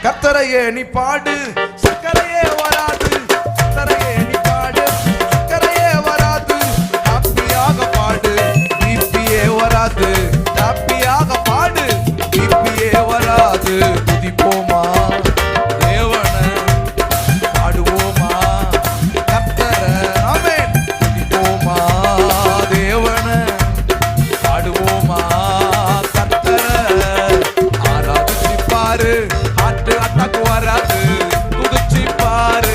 கர்த்தரையே நீ பாடு, சக்கரையே வராது. கர்த்தரையே நீ பாடு, சக்கரையே வராது. ஹாப்பியாக பாடு, பிபியே வராது. ஹாப்பியாக பாடு, பிபியே வராது. துதிப்போமா தேவனை, பாடுவோமா கர்த்தரை. ஆமென். துதிப்போமா தேவனை, பாடுவோமா கர்த்தரை. ஆராதிச்சு பாரு, ஹார்ட் அட்டாக் வராது. துதிச்சு பாரு,